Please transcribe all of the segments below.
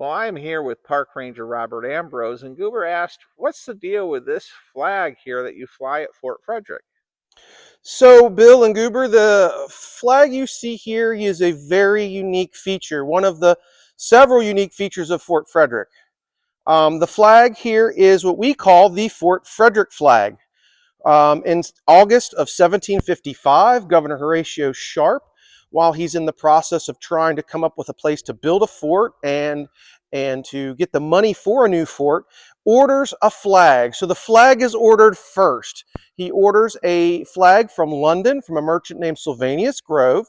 Well, I'm here with Park Ranger Robert Ambrose, and Goober asked, what's the deal with this flag here that you fly at Fort Frederick? So, Bill and Goober, the flag you see here is a very unique feature, one of the several unique features of Fort Frederick. The flag here is what we call the Fort Frederick flag. In August of 1755, Governor Horatio Sharp, while he's in the process of trying to come up with a place to build a fort and to get the money for a new fort, orders a flag. So the flag is ordered first. He orders a flag from London from a merchant named Sylvanus Grove.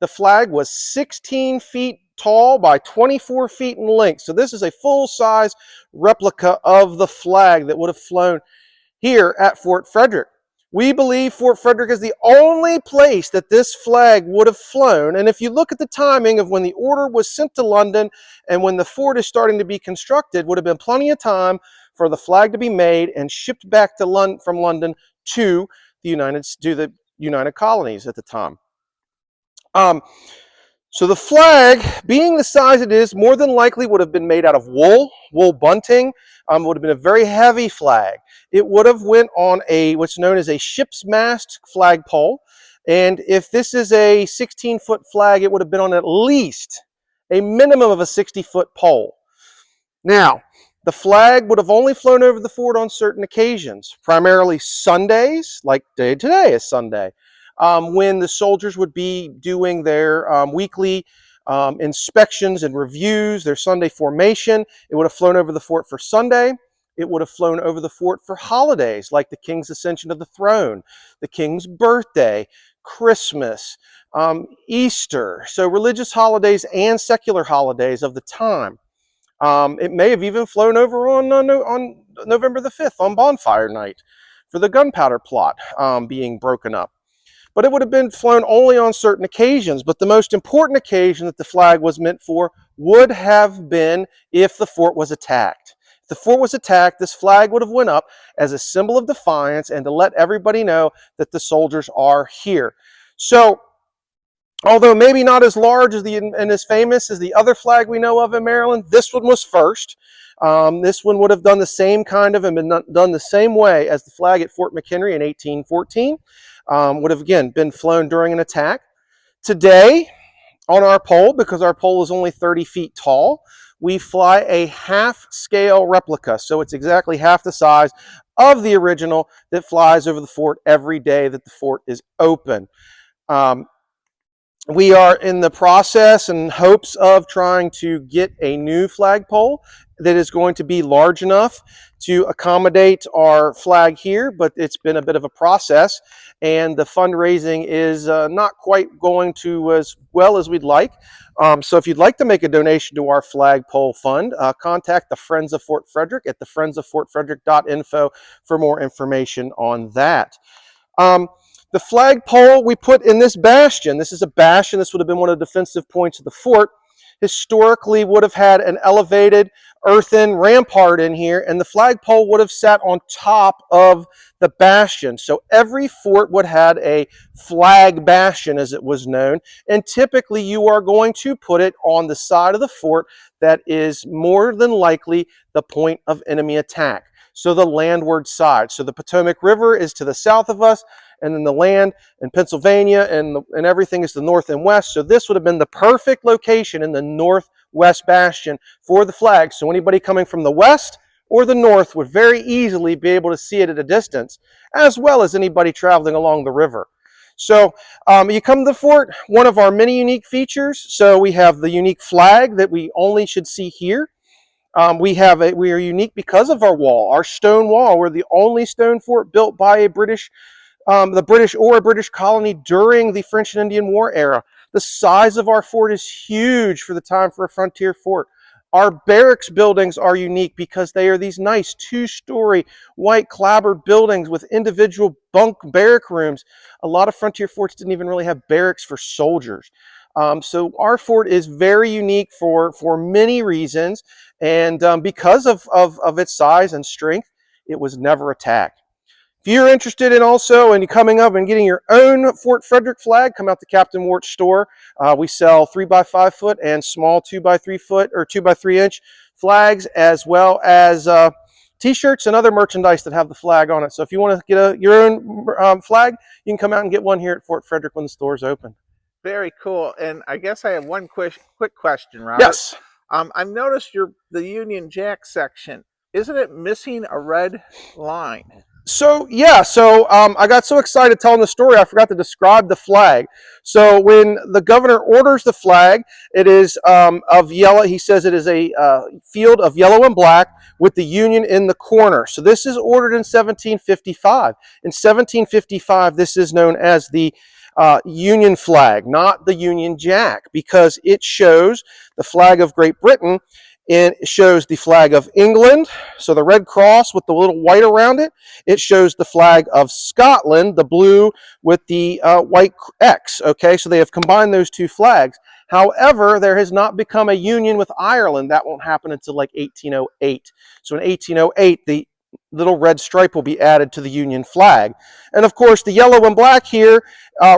The flag was 16 feet tall by 24 feet in length. So this is a full-size replica of the flag that would have flown here at Fort Frederick. We believe Fort Frederick is the only place that this flag would have flown. And if you look at the timing of when the order was sent to London and when the fort is starting to be constructed, would have been plenty of time for the flag to be made and shipped back to from London to the United Colonies at the time. So the flag, being the size it is, more than likely would have been made out of wool bunting. Would have been a very heavy flag. It would have went on what's known as a ship's mast flagpole. And if this is a 16-foot flag, it would have been on at least a minimum of a 60-foot pole. Now, the flag would have only flown over the fort on certain occasions, primarily Sundays, like today is Sunday, when the soldiers would be doing their weekly inspections and reviews, their Sunday formation. It would have flown over the fort for Sunday. It would have flown over the fort for holidays like the King's Ascension to the Throne, the King's birthday, Christmas, Easter. So religious holidays and secular holidays of the time. It may have even flown over on November the 5th on bonfire night for the gunpowder plot being broken up. But it would have been flown only on certain occasions. But the most important occasion that the flag was meant for would have been if the fort was attacked. If the fort was attacked, this flag would have went up as a symbol of defiance and to let everybody know that the soldiers are here. So, although maybe not as large as and as famous as the other flag we know of in Maryland, this one was first. This one would have done the same kind of and been done the same way as the flag at Fort McHenry in 1814. Would have, again, been flown during an attack. Today, on our pole, because our pole is only 30 feet tall, we fly a half-scale replica. So it's exactly half the size of the original that flies over the fort every day that the fort is open. We are in the process and hopes of trying to get a new flagpole that is going to be large enough to accommodate our flag here, but it's been a bit of a process, and the fundraising is not quite going to as well as we'd like. So if you'd like to make a donation to our flagpole fund, contact the Friends of Fort Frederick at thefriendsoffortfrederick.info for more information on that. The flagpole we put in this bastion, this is a bastion, this would have been one of the defensive points of the fort, historically would have had an elevated earthen rampart in here, and the flagpole would have sat on top of the bastion. So every fort would have had a flag bastion, as it was known, and typically you are going to put it on the side of the fort that is more than likely the point of enemy attack. So the landward side. So the Potomac River is to the south of us, and then the land in Pennsylvania and everything is the north and west. So this would have been the perfect location in the northwest bastion for the flag. So anybody coming from the west or the north would very easily be able to see it at a distance, as well as anybody traveling along the river. So you come to the fort, one of our many unique features. So we have the unique flag that we only should see here. We are unique because of our wall, our stone wall. We're the only stone fort built by a British or a British colony during the French and Indian War era. The size of our fort is huge for the time for a frontier fort. Our barracks buildings are unique because they are these nice two-story white clapboard buildings with individual bunk barrack rooms. A lot of frontier forts didn't even really have barracks for soldiers. So our fort is very unique for many reasons, and because of its size and strength, it was never attacked. If you're interested in also and coming up and getting your own Fort Frederick flag, come out to Captain Wart's store. We sell 3x5 foot and small 2x3 foot or 2x3 inch flags, as well as t-shirts and other merchandise that have the flag on it. So if you want to get your own flag, you can come out and get one here at Fort Frederick when the store's open. Very cool. And I guess I have one quick question, Robert. Yes. I've noticed the Union Jack section. Isn't it missing a red line? So yeah, I got so excited telling the story, I forgot to describe the flag. So when the governor orders the flag, it is of yellow. He says it is a field of yellow and black with the Union in the corner. So this is ordered in 1755. In 1755, this is known as the Union flag, not the Union Jack, because it shows the flag of Great Britain. And it shows the flag of England, so the red cross with the little white around it. It shows the flag of Scotland, the blue with the white X. Okay, so they have combined those two flags. However, there has not become a union with Ireland. That won't happen until like 1808. So in 1808, the little red stripe will be added to the Union flag. And of course, the yellow and black here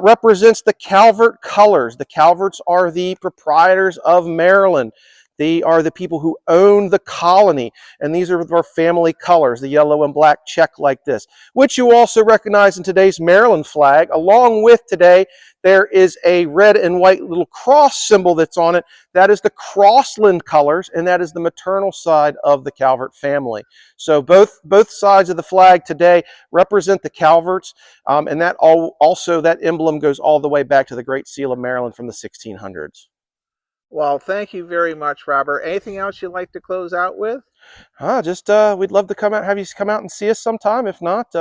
represents the Calvert colors. The Calverts are the proprietors of Maryland. They are the people who own the colony, and these are our family colors, the yellow and black check like this, which you also recognize in today's Maryland flag. Along with today, there is a red and white little cross symbol that's on it. That is the Crossland colors, and that is the maternal side of the Calvert family. So both sides of the flag today represent the Calverts, and that also that emblem goes all the way back to the Great Seal of Maryland from the 1600s. Well, thank you very much, Robert. Anything else you'd like to close out with? We'd love to have you come out and see us sometime. If not,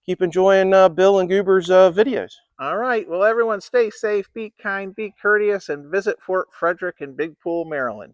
keep enjoying Bill and Goober's videos. All right. Well, everyone stay safe, be kind, be courteous, and visit Fort Frederick in Big Pool, Maryland.